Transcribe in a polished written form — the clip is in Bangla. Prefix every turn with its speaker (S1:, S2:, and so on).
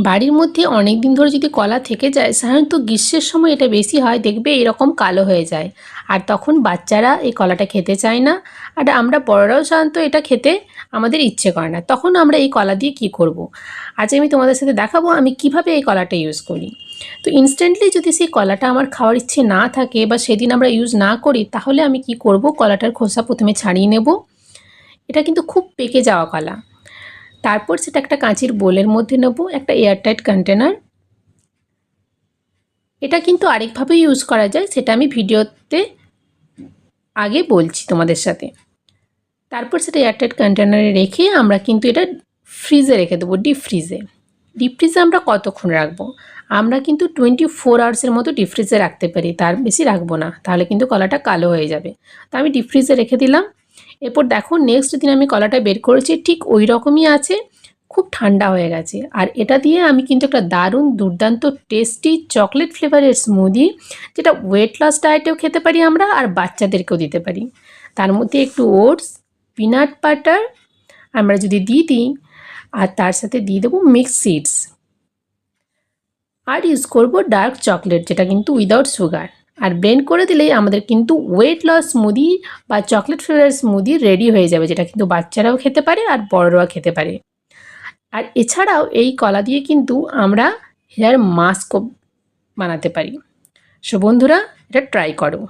S1: বাড়ির মধ্যে অনেক দিন ধরে যদি কলা থেকে যায়, সাধারণত গ্রীষ্মের সময় এটা বেশি হয়, দেখবে এরকম কালো হয়ে যায়। আর তখন বাচ্চারা এই কলাটা খেতে চায় না, আর আমরা বড়রাও সাধারণত এটা খেতে আমাদের ইচ্ছে করে না। তখন আমরা এই কলা দিয়ে কি করব। আজ আমি তোমাদের সাথে দেখাবো আমি কিভাবে এই কলাটা ইউজ করি। তো ইনস্ট্যান্টলি যদি সেই কলাটা আমার খাওয়ার ইচ্ছে না থাকে বা সেদিন আমরা ইউজ না করি, তাহলে আমি কি করব, কলাটার খোসা প্রথমে ছাড়িয়ে নেব। এটা কিন্তু খুব পেকে যাওয়া কলা। তারপর সেটা একটা কাঁচের বোলের মধ্যে নেব, একটা এয়ারটাইট কন্টেনার। এটা কিন্তু আরেকভাবে ইউজ করা যায়, সেটা আমি ভিডিওতে আগে বলছি তোমাদের সাথে। তারপর সেটা এয়ারটাইট কন্টেনারে রেখে আমরা কিন্তু এটা ফ্রিজে রেখে দেবো, ডিপ ফ্রিজে। ডিপ ফ্রিজে আমরা কতক্ষণ রাখবো, আমরা কিন্তু 24 আওয়ার্সের মতো ডিপ ফ্রিজে রাখতে পারি, তার বেশি রাখবো না, তাহলে কিন্তু কলাটা কালো হয়ে যাবে। তো আমি ডিপ ফ্রিজে রেখে দিলাম। এরপর দেখো নেক্সট দিন আমি কলাটা বের করেছি, ঠিক ওই রকমই আছে, খুব ঠান্ডা হয়ে গেছে। আর এটা দিয়ে আমি কিন্তু একটা দারুণ দুর্দান্ত টেস্টি চকলেট ফ্লেভারের স্মুদি, যেটা ওয়েট লস ডায়েটেও খেতে পারি আমরা, আর বাচ্চাদেরকেও দিতে পারি। তার মধ্যে একটু ওটস, পিনাট বাটার আমরা যদি দিয়ে দিই, আর তার সাথে দিয়ে দেবো মিক্স সিডস, আর ইউজ করব ডার্ক চকলেট, যেটা কিন্তু উইদাউট সুগার। আর ব্লেন্ড করে দিলেই আমাদের কিন্তু ওয়েট লস স্মুদি বা চকলেট ফ্লেভার স্মুদি রেডি হয়ে যাবে, যেটা কিন্তু বাচ্চারাও খেতে পারে আর বড়রাও খেতে পারে। আর এছাড়াও এই কলা দিয়ে কিন্তু আমরা হেয়ার মাস্কও বানাতে পারি। সো বন্ধুরা, এটা ট্রাই করো।